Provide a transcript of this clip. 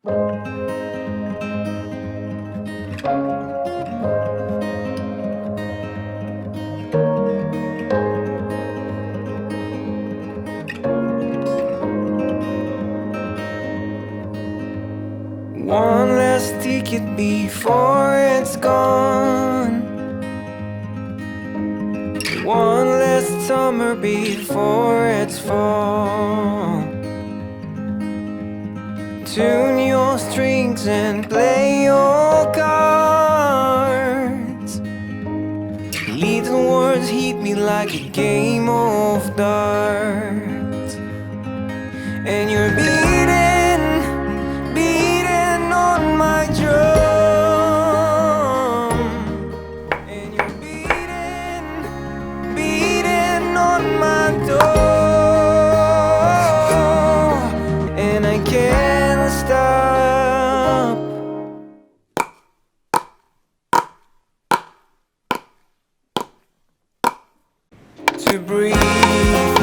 One last ticket before it's gone. One last summer before it's fall. Tune your strings and play your cards. Little words hit me like a game of darts. And you're beating on my drum. And you're beating on my door. And I can't stop to breathe.